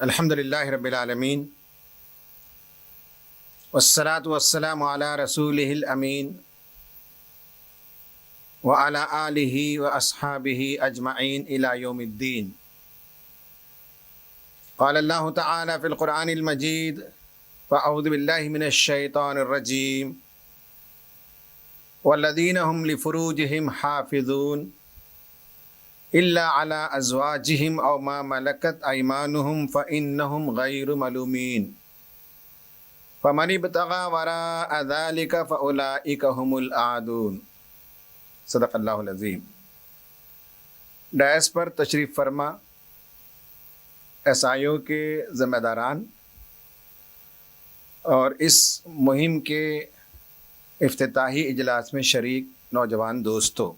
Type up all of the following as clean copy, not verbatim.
الحمدللہ رب العالمین والصلاة والسلام علی رسولہ الامین وعلی آلہ واصحابہ اجمعین الی یوم الدین۔ قال اللہ تعالی فی القرآن المجید فاعوذ باللہ من الشیطان الرجیم والذین هم لفروجہم حافظون الا علی ازواجہم او ما ملکت ایمانہم فانہم غیر ملومین فمن ابتغى وراء ذلك فاولئک هم العادون۔ صدق اللہ العظیم۔ ڈائس پر تشریف فرما ایس آئی او کے ذمہ داران اور اس مہم کے افتتاحی اجلاس میں شریک نوجوان دوستوں،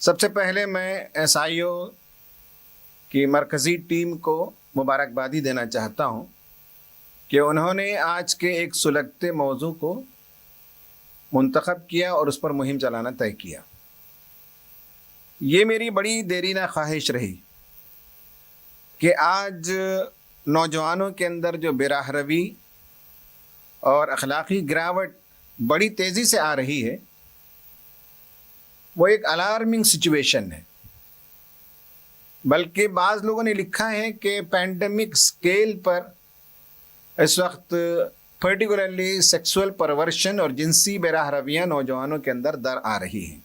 سب سے پہلے میں ایس آئی او کی مرکزی ٹیم کو مبارکبادی دینا چاہتا ہوں کہ انہوں نے آج کے ایک سلگتے موضوع کو منتخب کیا اور اس پر مہم چلانا طے کیا۔ یہ میری بڑی دیرینہ خواہش رہی کہ آج نوجوانوں کے اندر جو بے راہ روی اور اخلاقی گراوٹ بڑی تیزی سے آ رہی ہے، وہ ایک الارمنگ سچویشن ہے۔ بلکہ بعض لوگوں نے لکھا ہے کہ پینڈیمک سکیل پر اس وقت پرٹیکولرلی سیکسول پرورشن اور جنسی بے راہ رویاں نوجوانوں کے اندر در آ رہی ہیں۔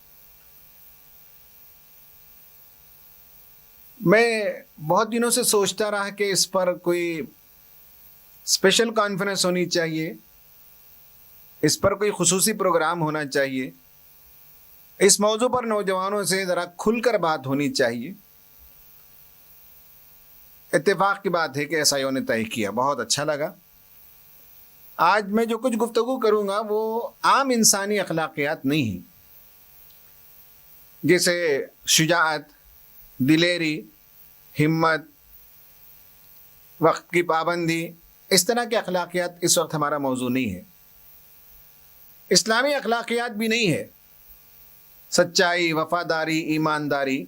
میں بہت دنوں سے سوچتا رہا کہ اس پر کوئی اسپیشل کانفرنس ہونی چاہیے، اس پر کوئی خصوصی پروگرام ہونا چاہیے، اس موضوع پر نوجوانوں سے ذرا کھل کر بات ہونی چاہیے۔ اتفاق کی بات ہے کہ ایس آئی او نے طے کیا، بہت اچھا لگا۔ آج میں جو کچھ گفتگو کروں گا وہ عام انسانی اخلاقیات نہیں ہیں، جیسے شجاعت، دلیری، ہمت، وقت کی پابندی، اس طرح کے اخلاقیات اس وقت ہمارا موضوع نہیں ہے۔ اسلامی اخلاقیات بھی نہیں ہے، سچائی، وفاداری، ایمانداری،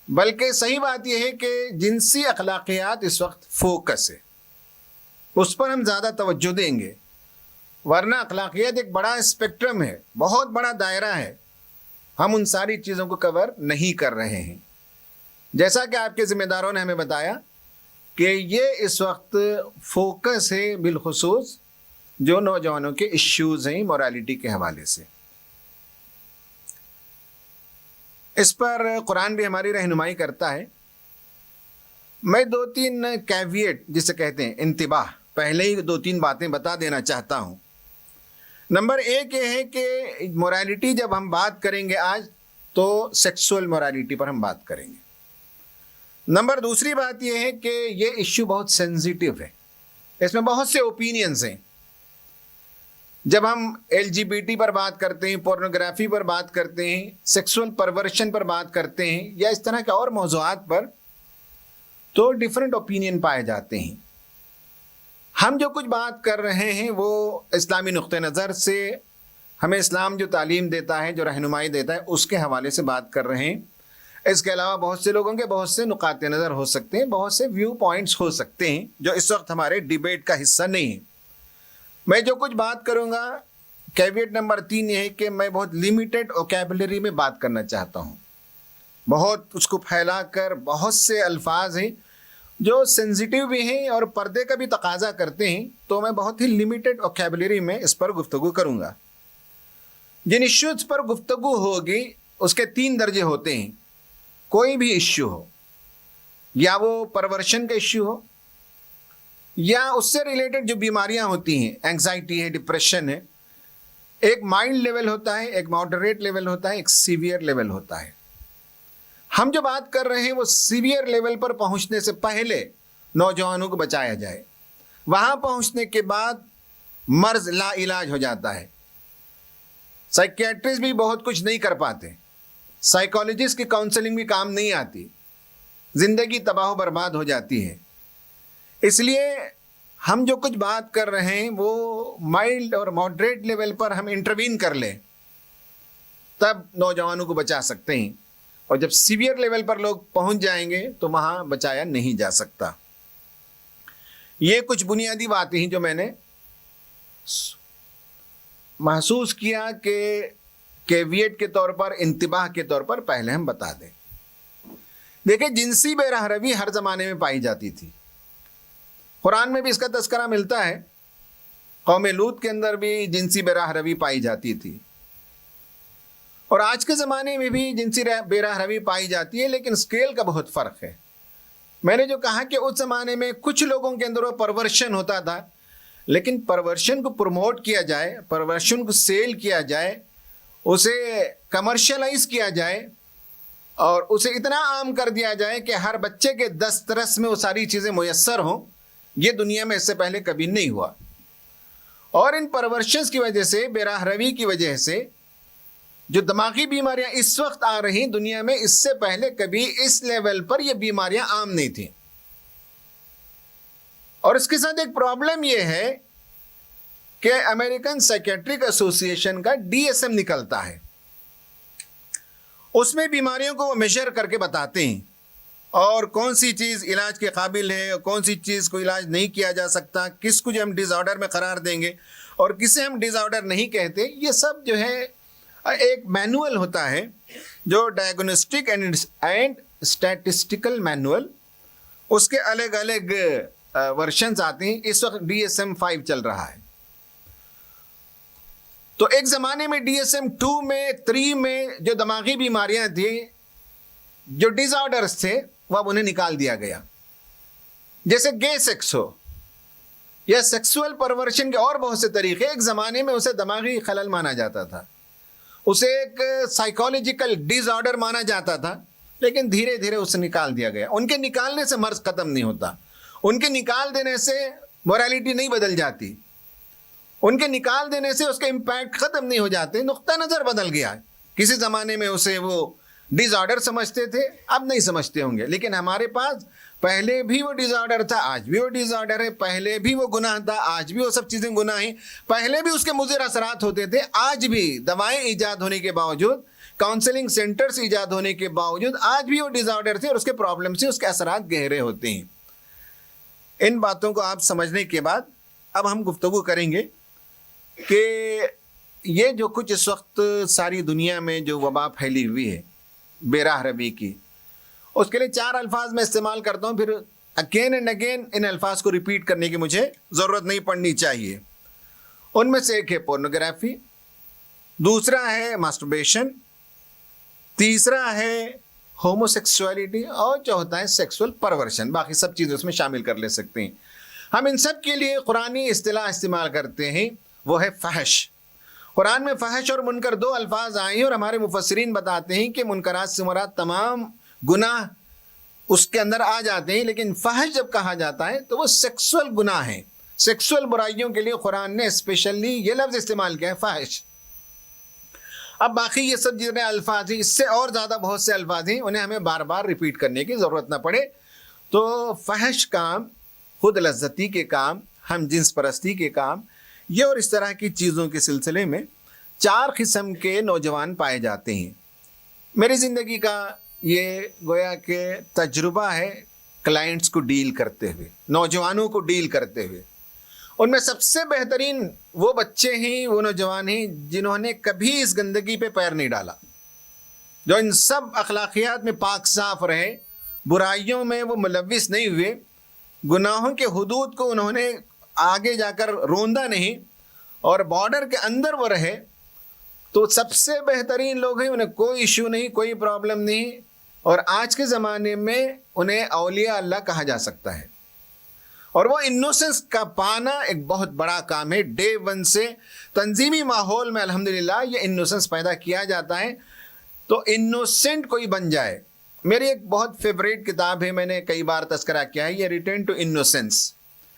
بلکہ صحیح بات یہ ہے کہ جنسی اخلاقیات اس وقت فوکس ہے، اس پر ہم زیادہ توجہ دیں گے، ورنہ اخلاقیات ایک بڑا اسپیکٹرم ہے، بہت بڑا دائرہ ہے، ہم ان ساری چیزوں کو کور نہیں کر رہے ہیں۔ جیسا کہ آپ کے ذمہ داروں نے ہمیں بتایا کہ یہ اس وقت فوکس ہے بالخصوص جو نوجوانوں کے ایشوز ہیں مورالیٹی کے حوالے سے۔ اس پر قرآن بھی ہماری رہنمائی کرتا ہے۔ میں دو تین کیویٹ جسے کہتے ہیں انتباہ، پہلے ہی دو تین باتیں بتا دینا چاہتا ہوں۔ نمبر ایک یہ ہے کہ مورالیٹی جب ہم بات کریں گے آج تو سیکسول مورالیٹی پر ہم بات کریں گے۔ نمبر دوسری بات یہ ہے کہ یہ ایشو بہت سینسیٹیو ہے، اس میں بہت سے اوپینینز ہیں۔ جب ہم ایل جی بی ٹی پر بات کرتے ہیں، پورنوگرافی پر بات کرتے ہیں، سیکسول پرورشن پر بات کرتے ہیں، یا اس طرح کے اور موضوعات پر، تو ڈیفرنٹ اوپینین پائے جاتے ہیں۔ ہم جو کچھ بات کر رہے ہیں وہ اسلامی نقطہ نظر سے، ہمیں اسلام جو تعلیم دیتا ہے، جو رہنمائی دیتا ہے، اس کے حوالے سے بات کر رہے ہیں۔ اس کے علاوہ بہت سے لوگوں کے بہت سے نقاط نظر ہو سکتے ہیں، بہت سے ویو پوائنٹس ہو سکتے ہیں جو اس وقت ہمارے ڈیبیٹ کا حصہ نہیں ہیں۔ میں جو کچھ بات کروں گا، کیویٹ نمبر 3 یہ ہے کہ میں بہت لیمیٹڈ ووکیبلری میں بات کرنا چاہتا ہوں، بہت اس کو پھیلا کر، بہت سے الفاظ ہیں جو سینسیٹیو بھی ہیں اور پردے کا بھی تقاضا کرتے ہیں، تو میں بہت ہی لیمیٹڈ ووکیبلری میں اس پر گفتگو کروں گا۔ جن ایشوز پر گفتگو ہوگی اس کے 3 درجے ہوتے ہیں۔ کوئی بھی ایشو ہو، یا وہ پرورشن کا ایشو ہو، یا اس سے ریلیٹڈ جو بیماریاں ہوتی ہیں، اینگزائٹی ہے، ڈپریشن ہے، ایک مائلڈ لیول ہوتا ہے، ایک ماڈریٹ لیول ہوتا ہے، ایک سیویئر لیول ہوتا ہے۔ ہم جو بات کر رہے ہیں وہ سیویئر لیول پر پہنچنے سے پہلے نوجوانوں کو بچایا جائے، وہاں پہنچنے کے بعد مرض لا علاج ہو جاتا ہے۔ سائیکیٹرسٹ بھی بہت کچھ نہیں کر پاتے، سائیکالوجسٹ کی کاؤنسلنگ بھی کام نہیں آتی، زندگی تباہ و برباد ہو جاتی ہے۔ اس لیے ہم جو کچھ بات کر رہے ہیں وہ مائلڈ اور ماڈریٹ لیول پر ہم انٹروین کر لیں، تب نوجوانوں کو بچا سکتے ہیں۔ اور جب سیویئر لیول پر لوگ پہنچ جائیں گے تو وہاں بچایا نہیں جا سکتا. یہ کچھ بنیادی باتیں ہیں جو میں نے محسوس کیا کہ کیویٹ کے طور پر، انتباہ کے طور پر پہلے ہم بتا دیں. دیکھیں، جنسی بے راہ روی ہر زمانے میں پائی جاتی تھی. قرآن میں بھی اس کا تذکرہ ملتا ہے. قوم لوط کے اندر بھی جنسی بے راہ روی پائی جاتی تھی، اور آج کے زمانے میں بھی جنسی بے راہ روی پائی جاتی ہے، لیکن اسکیل کا بہت فرق ہے. میں نے جو کہا کہ اس زمانے میں کچھ لوگوں کے اندر وہ پرورشن ہوتا تھا، لیکن پرورشن کو پروموٹ کیا جائے، پرورشن کو سیل کیا جائے، اسے کمرشلائز کیا جائے اور اسے اتنا عام کر دیا جائے کہ ہر بچے کے دسترس میں وہ ساری چیزیں میسر ہوں، یہ دنیا میں اس سے پہلے کبھی نہیں ہوا. اور ان پرورشنز کی وجہ سے، بے راہ روی کی وجہ سے جو دماغی بیماریاں اس وقت آ رہی دنیا میں، اس سے پہلے کبھی اس لیول پر یہ بیماریاں عام نہیں تھیں. اور اس کے ساتھ ایک پرابلم یہ ہے کہ امریکن سائیکیٹرک ایسوسی ایشن کا DSM نکلتا ہے. اس میں بیماریوں کو وہ میجر کر کے بتاتے ہیں، اور کون سی چیز علاج کے قابل ہے اور کون سی چیز کو علاج نہیں کیا جا سکتا، کس کو جو ہم ڈیز آرڈر میں قرار دیں گے اور کسے ہم ڈیز آرڈر نہیں کہتے. یہ سب جو ہے ایک مینول ہوتا ہے، جو ڈائگنوسٹک اینڈ اسٹیٹسٹیکل مینول، اس کے الگ الگ ورشنز آتے ہیں. اس وقت DSM 5 چل رہا ہے. تو ایک زمانے میں DSM 2 میں 3 میں جو دماغی بیماریاں تھیں، جو ڈیز آرڈرز تھے، وہ اب انہیں نکال دیا گیا. جیسے گے سیکس ہو یا سیکسول پرورشن کے اور بہت سے طریقے. ایک زمانے میں اسے دماغی خلل مانا جاتا تھا، اسے ایک سائیکولوجیکل ڈیز آرڈر مانا جاتا تھا، لیکن دھیرے دھیرے اسے نکال دیا گیا. ان کے نکالنے سے مرض ختم نہیں ہوتا، ان کے نکال دینے سے مورالیٹی نہیں بدل جاتی، ان کے نکال دینے سے اس کے امپیکٹ ختم نہیں ہو جاتے. نقطہ نظر بدل گیا. کسی زمانے میں اسے وہ ڈیز آرڈر سمجھتے تھے، اب نہیں سمجھتے ہوں گے، لیکن ہمارے پاس پہلے بھی وہ ڈیز آرڈر تھا، آج بھی وہ ڈیز آرڈر ہے. پہلے بھی وہ گناہ تھا، آج بھی وہ سب چیزیں گناہ ہیں. پہلے بھی اس کے مضر اثرات ہوتے تھے، آج بھی دوائیں ایجاد ہونے کے باوجود، کاؤنسلنگ سینٹرز ایجاد ہونے کے باوجود، آج بھی وہ ڈیز آرڈر تھے اور اس کے پرابلم سے اس کے اثرات گہرے ہوتے ہیں. ان باتوں کو آپ سمجھنے کے بعد اب ہم گفتگو کریں گے کہ یہ جو کچھ اس وقت ساری دنیا میں جو وبا پھیلی ہوئی ہے بے راہ روی کی، اس کے لیے 4 الفاظ میں استعمال کرتا ہوں، پھر اگین اینڈ اگین ان الفاظ کو ریپیٹ کرنے کی مجھے ضرورت نہیں پڑنی چاہیے. ان میں سے ایک ہے پورنوگرافی، دوسرا ہے ماسٹربیشن، تیسرا ہے ہومو سیکسولیٹی، اور چوتھا ہے سیکسول پرورشن. باقی سب چیزیں اس میں شامل کر لے سکتے ہیں. ہم ان سب کے لیے قرآنی اصطلاح استعمال کرتے ہیں، وہ ہے فحش. قرآن میں فحش اور منکر 2 الفاظ آئے ہیں، اور ہمارے مفسرین بتاتے ہیں کہ منکرات سے مراد تمام گناہ اس کے اندر آ جاتے ہیں، لیکن فحش جب کہا جاتا ہے تو وہ سیکسول گناہ ہیں. سیکسول برائیوں کے لیے قرآن نے اسپیشلی یہ لفظ استعمال کیا ہے، فحش. اب باقی یہ سب جتنے الفاظ ہیں، اس سے اور زیادہ بہت سے الفاظ ہیں، انہیں ہمیں بار بار ریپیٹ کرنے کی ضرورت نہ پڑے. تو فحش کام، خود لذتی کے کام، ہم جنس پرستی کے کام، یہ اور اس طرح کی چیزوں کے سلسلے میں 4 قسم کے نوجوان پائے جاتے ہیں. میری زندگی کا یہ گویا کہ تجربہ ہے کلائنٹس کو ڈیل کرتے ہوئے، نوجوانوں کو ڈیل کرتے ہوئے. ان میں سب سے بہترین وہ بچے ہیں، وہ نوجوان ہیں جنہوں نے کبھی اس گندگی پہ پیر نہیں ڈالا، جو ان سب اخلاقیات میں پاک صاف رہے، برائیوں میں وہ ملوث نہیں ہوئے، گناہوں کے حدود کو انہوں نے آگے جا کر روندا نہیں، اور بارڈر کے اندر وہ رہے. تو سب سے بہترین لوگ ہیں، انہیں کوئی ایشو نہیں، کوئی پرابلم نہیں، اور آج کے زمانے میں انہیں اولیاء اللہ کہا جا سکتا ہے. اور وہ انوسنس کا پانا ایک بہت بڑا کام ہے. ڈے 1 سے تنظیمی ماحول میں الحمدللہ یہ انوسنس پیدا کیا جاتا ہے. تو انوسنٹ کوئی بن جائے. میری ایک بہت فیوریٹ کتاب ہے، میں نے کئی بار تذکرہ کیا ہے، یہ return to innocence,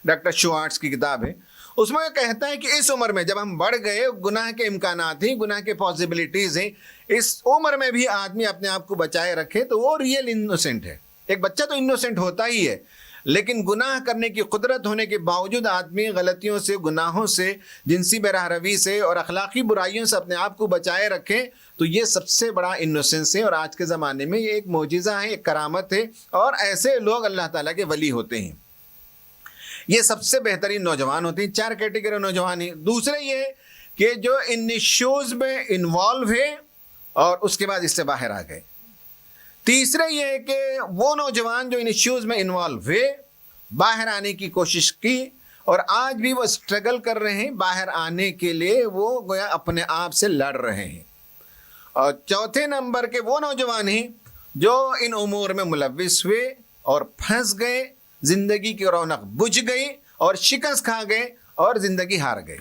doctor Schwartz کی کتاب ہے. اس میں کہتا ہے کہ اس عمر میں جب ہم بڑھ گئے، گناہ کے امکانات ہیں، گناہ کے پاسبلٹیز ہیں، اس عمر میں بھی آدمی اپنے آپ کو بچائے رکھے تو وہ ریئل انوسنٹ ہے. ایک بچہ تو انوسنٹ ہوتا ہی ہے، لیکن گناہ کرنے کی قدرت ہونے کے باوجود آدمی غلطیوں سے، گناہوں سے، جنسی بے راہ روی سے اور اخلاقی برائیوں سے اپنے آپ کو بچائے رکھے، تو یہ سب سے بڑا انوسنس ہے، اور آج کے زمانے میں یہ ایک معجزہ ہے، ایک کرامت ہے، اور ایسے لوگ اللہ تعالیٰ کے ولی ہوتے ہیں۔ یہ سب سے بہترین نوجوان ہوتے ہیں۔ 4 کیٹیگری نوجوان ہیں۔ دوسرے یہ کہ جو ان ایشوز میں انوالو ہے اور اس کے بعد اس سے باہر آ گئے۔ تیسرے یہ ہے کہ وہ نوجوان جو ان ایشوز میں انوالو ہوئے، باہر آنے کی کوشش کی، اور آج بھی وہ اسٹرگل کر رہے ہیں باہر آنے کے لیے، وہ گویا اپنے آپ سے لڑ رہے ہیں۔ اور چوتھے نمبر کے وہ نوجوان ہیں جو ان امور میں ملوث ہوئے اور پھنس گئے، زندگی کی رونق بجھ گئی اور شکست کھا گئے اور زندگی ہار گئے۔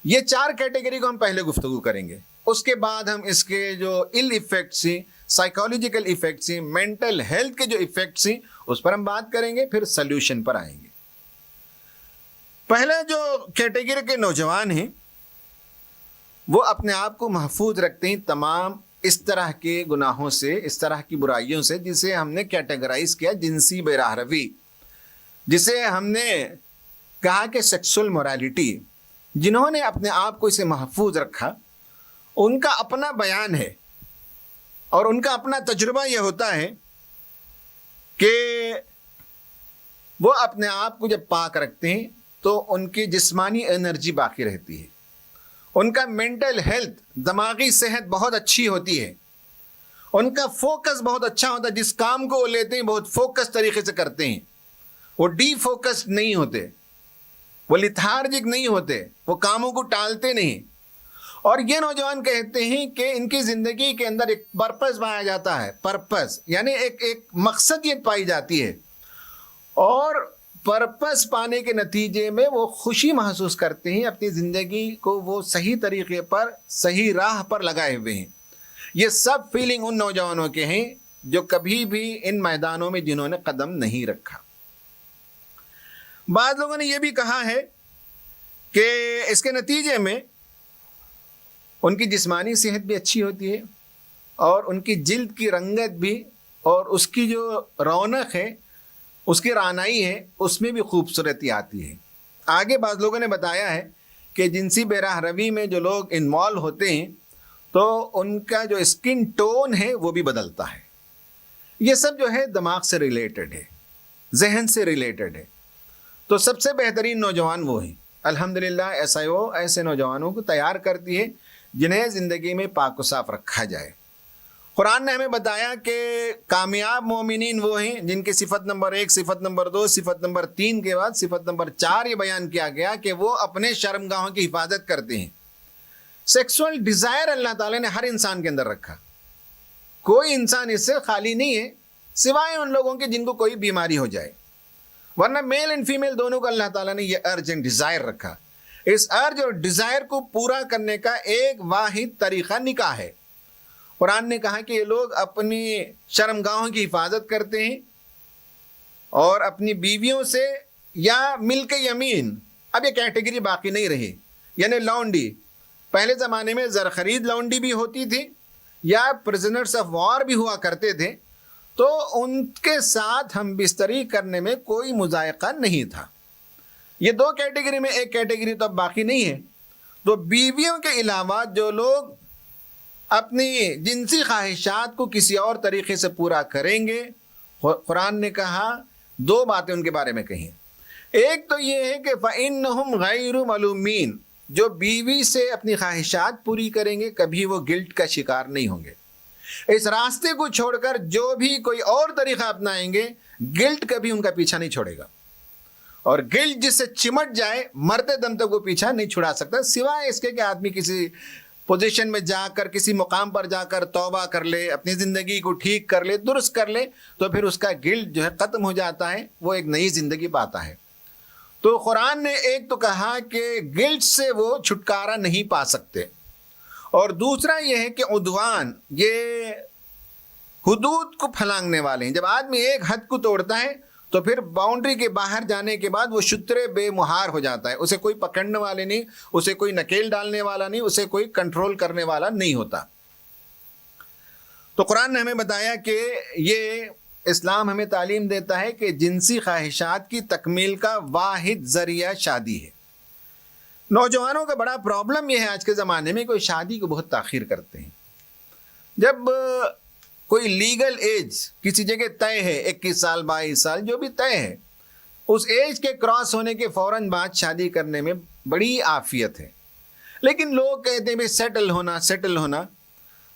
یہ 4 کیٹیگری کو ہم پہلے گفتگو کریں گے، اس کے بعد ہم اس کے جو ال ایفیکٹس ہیں، سائیکالوجیکل ایفیکٹس ہیں، مینٹل ہیلتھ کے جو ایفیکٹس ہیں، اس پر ہم بات کریں گے، پھر سلیوشن پر آئیں گے۔ پہلے جو کیٹیگری کے نوجوان ہیں وہ اپنے آپ کو محفوظ رکھتے ہیں تمام اس طرح کے گناہوں سے، اس طرح کی برائیوں سے، جسے ہم نے کیٹیگرائز کیا جنسی بے راہ روی، جسے ہم نے کہا کہ سیکسول مورالیٹی۔ جنہوں نے اپنے آپ کو اسے محفوظ رکھا، ان کا اپنا بیان ہے اور ان کا اپنا تجربہ یہ ہوتا ہے کہ وہ اپنے آپ کو جب پاک رکھتے ہیں تو ان کی جسمانی انرجی باقی رہتی ہے، ان کا مینٹل ہیلتھ، دماغی صحت بہت اچھی ہوتی ہے، ان کا فوکس بہت اچھا ہوتا ہے، جس کام کو وہ لیتے ہیں بہت فوکس طریقے سے کرتے ہیں، وہ ڈی فوکس نہیں ہوتے، وہ لیتھارجک نہیں ہوتے، وہ کاموں کو ٹالتے نہیں۔ اور یہ نوجوان کہتے ہیں کہ ان کی زندگی کے اندر ایک پرپس پایا جاتا ہے، پرپس یعنی ایک مقصدیت پائی جاتی ہے، اور پرپس پانے کے نتیجے میں وہ خوشی محسوس کرتے ہیں، اپنی زندگی کو وہ صحیح طریقے پر، صحیح راہ پر لگائے ہوئے ہیں۔ یہ سب فیلنگ ان نوجوانوں کے ہیں جو کبھی بھی ان میدانوں میں جنہوں نے قدم نہیں رکھا۔ بعض لوگوں نے یہ بھی کہا ہے کہ اس کے نتیجے میں ان کی جسمانی صحت بھی اچھی ہوتی ہے، اور ان کی جلد کی رنگت بھی، اور اس کی جو رونق ہے، اس کی رعنائی ہے، اس میں بھی خوبصورتی آتی ہے۔ آگے بعض لوگوں نے بتایا ہے کہ جنسی بے راہ روی میں جو لوگ انوالو ہوتے ہیں تو ان کا جو اسکن ٹون ہے وہ بھی بدلتا ہے۔ یہ سب جو ہے دماغ سے ریلیٹڈ ہے، ذہن سے ریلیٹڈ ہے۔ تو سب سے بہترین نوجوان وہ ہیں۔ الحمدللہ SIO ایسے نوجوانوں کو تیار کرتی ہے جنہیں زندگی میں پاک و صاف رکھا جائے۔ قرآن نے ہمیں بتایا کہ کامیاب مومنین وہ ہیں جن کی صفت نمبر 1، صفت نمبر 2، صفت نمبر 3 کے بعد صفت نمبر 4 یہ بیان کیا گیا کہ وہ اپنے شرمگاہوں کی حفاظت کرتے ہیں۔ سیکسول ڈیزائر اللہ تعالیٰ نے ہر انسان کے اندر رکھا، کوئی انسان اس سے خالی نہیں ہے سوائے ان لوگوں کے جن کو کوئی بیماری ہو جائے، ورنہ میل اینڈ فیمیل دونوں کو اللہ تعالیٰ نے یہ ارج اینڈ ڈیزائر رکھا۔ اس ارج اور ڈیزائر کو پورا کرنے کا ایک واحد طریقہ نکاح ہے۔ قرآن نے کہا کہ یہ لوگ اپنی شرمگاہوں کی حفاظت کرتے ہیں اور اپنی بیویوں سے یا ملک یمین، اب یہ کیٹیگری باقی نہیں رہی، یعنی لونڈی۔ پہلے زمانے میں زرخرید لونڈی بھی ہوتی تھی یا پرزنرز آف وار بھی ہوا کرتے تھے، تو ان کے ساتھ ہم بستری کرنے میں کوئی مذائقہ نہیں تھا۔ یہ 2 کیٹیگری میں ایک کیٹیگری تو اب باقی نہیں ہے۔ تو بیویوں کے علاوہ جو لوگ اپنی جنسی خواہشات کو کسی اور طریقے سے پورا کریں گے، قرآن نے کہا 2 باتیں ان کے بارے میں کہیں۔ ایک تو یہ ہے کہ فَإِنَّهُمْ غَيْرُ مَلُومِينَ، جو بیوی سے اپنی خواہشات پوری کریں گے کبھی وہ گلٹ کا شکار نہیں ہوں گے۔ اس راستے کو چھوڑ کر جو بھی کوئی اور طریقہ اپنائیں گے، گلٹ کبھی ان کا پیچھا نہیں چھوڑے گا، اور گلٹ جس سے چمٹ جائے مرتے دم تک وہ پیچھا نہیں چھڑا سکتا، سوائے اس کے کہ آدمی کسی پوزیشن میں جا کر، کسی مقام پر جا کر توبہ کر لے، اپنی زندگی کو ٹھیک کر لے، درست کر لے، تو پھر اس کا گلٹ جو ہے ختم ہو جاتا ہے، وہ ایک نئی زندگی پاتا ہے۔ تو قرآن نے ایک تو کہا کہ گلٹ سے وہ چھٹکارا نہیں پا سکتے، اور دوسرا یہ ہے کہ عدوان، یہ حدود کو پھلانگنے والے ہیں۔ جب آدمی ایک حد کو توڑتا ہے تو پھر باؤنڈری کے باہر جانے کے بعد وہ شترے بے مہار ہو جاتا ہے، اسے کوئی پکڑنے والے نہیں، اسے کوئی نکیل ڈالنے والا نہیں، اسے کوئی کنٹرول کرنے والا نہیں ہوتا۔ تو قرآن نے ہمیں بتایا کہ یہ اسلام ہمیں تعلیم دیتا ہے کہ جنسی خواہشات کی تکمیل کا واحد ذریعہ شادی ہے۔ نوجوانوں کا بڑا پرابلم یہ ہے آج کے زمانے میں، کوئی شادی کو بہت تاخیر کرتے ہیں۔ جب کوئی لیگل ایج کسی جگہ طے ہے، 21 سال 22 سال جو بھی طے ہے، اس ایج کے کراس ہونے کے فوراً بعد شادی کرنے میں بڑی عافیت ہے۔ لیکن لوگ کہتے ہیں سیٹل ہونا،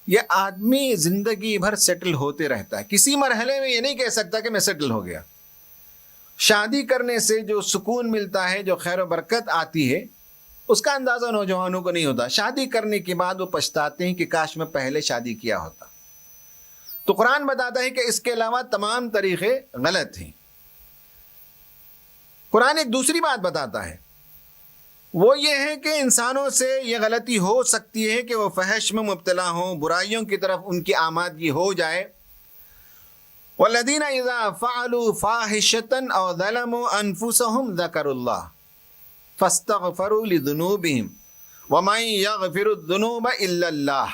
یہ آدمی زندگی بھر سیٹل ہوتے رہتا ہے، کسی مرحلے میں یہ نہیں کہہ سکتا کہ میں سیٹل ہو گیا۔ شادی کرنے سے جو سکون ملتا ہے، جو خیر و برکت آتی ہے، اس کا اندازہ نوجوانوں کو نہیں ہوتا۔ شادی کرنے کے بعد وہ پچھتاتے ہیں کہ کاش میں پہلے شادی کیا ہوتا۔ تو قرآن بتاتا ہے کہ اس کے علاوہ تمام طریقے غلط ہیں۔ قرآن ایک دوسری بات بتاتا ہے، وہ یہ ہے کہ انسانوں سے یہ غلطی ہو سکتی ہے کہ وہ فحش میں مبتلا ہوں، برائیوں کی طرف ان کی آمادگی ہو جائے۔ وَالَّذِينَ إِذَا فَعَلُوا فَاحِشَةً أَوْ ظَلَمُوا أَنفُسَهُمْ ذَكَرُوا اللَّهَ فَاسْتَغْفَرُوا لِذُنُوبِهِمْ وَمَن يَغْفِرُ الذُّنُوبَ إِلَّا اللَّهُ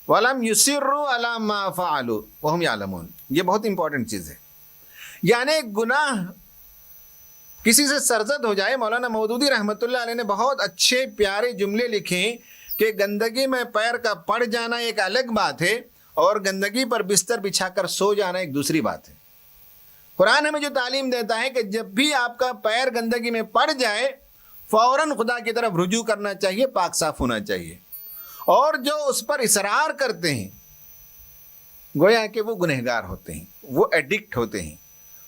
وَلَمْ يُصِرُّوا عَلَى مَا فَعَلُوا وَهُمْ يَعْلَمُونَ۔ یہ بہت امپورٹنٹ چیز ہے، یعنی گناہ کسی سے سرزد ہو جائے۔ مولانا مودودی رحمۃ اللہ علیہ نے بہت اچھے پیارے جملے لکھے ہیں کہ گندگی میں پیر کا پڑ جانا ایک الگ بات ہے، اور گندگی پر بستر بچھا کر سو جانا ایک دوسری بات ہے۔ قرآن ہمیں جو تعلیم دیتا ہے کہ جب بھی آپ کا پیر گندگی میں پڑ جائے، فوراً خدا کی طرف رجوع کرنا چاہیے، پاک صاف ہونا چاہیے۔ اور جو اس پر اصرار کرتے ہیں گویا کہ وہ گنہگار ہوتے ہیں، وہ ایڈکٹ ہوتے ہیں،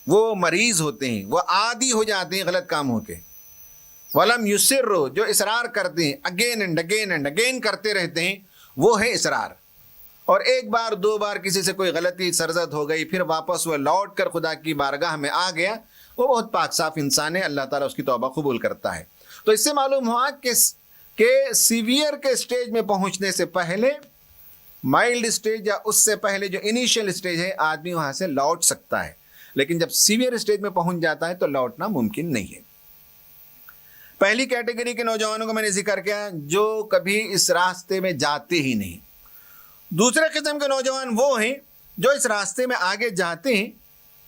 وہ مریض ہوتے ہیں، وہ عادی ہو جاتے ہیں غلط کاموں کے۔ وَلَمْ يُصِرُّوا، جو اصرار کرتے ہیں، again and again and again کرتے رہتے ہیں، وہ ہے اصرار۔ اور ایک بار دو بار کسی سے کوئی غلطی سرزد ہو گئی، پھر واپس وہ لوٹ کر خدا کی بارگاہ میں آ گیا، وہ بہت پاک صاف انسان ہے، اللہ تعالیٰ اس کی توبہ قبول کرتا ہے۔ تو اس سے معلوم ہوا کہ سیویئر کے سٹیج میں پہنچنے سے پہلے، مائلڈ سٹیج یا اس سے پہلے جو انیشیل سٹیج ہے، آدمی وہاں سے لوٹ سکتا ہے، لیکن جب سیویئر سٹیج میں پہنچ جاتا ہے تو لوٹنا ممکن نہیں ہے۔ پہلی کیٹیگری کے نوجوانوں کو میں نے ذکر کیا جو کبھی اس راستے میں جاتے ہی نہیں۔ دوسرے قسم کے نوجوان وہ ہیں جو اس راستے میں آگے جاتے ہیں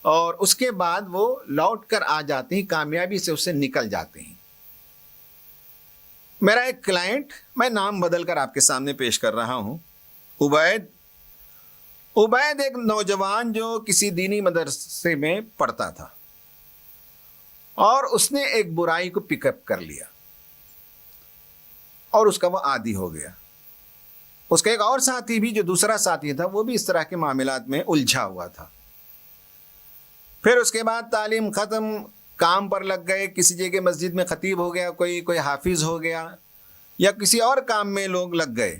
اور اس کے بعد وہ لوٹ کر آ جاتے ہیں، کامیابی سے اس سے نکل جاتے ہیں۔ میرا ایک کلائنٹ، میں نام بدل کر آپ کے سامنے پیش کر رہا ہوں، عبید ایک نوجوان جو کسی دینی مدرسے میں پڑھتا تھا، اور اس نے ایک برائی کو پک اپ کر لیا اور اس کا وہ عادی ہو گیا۔ اس کا ایک اور ساتھی بھی جو دوسرا ساتھی تھا، وہ بھی اس طرح کے معاملات میں الجھا ہوا تھا۔ پھر اس کے بعد تعلیم ختم، کام پر لگ گئے، کسی جگہ مسجد میں خطیب ہو گیا، کوئی حافظ ہو گیا، یا کسی اور کام میں لوگ لگ گئے۔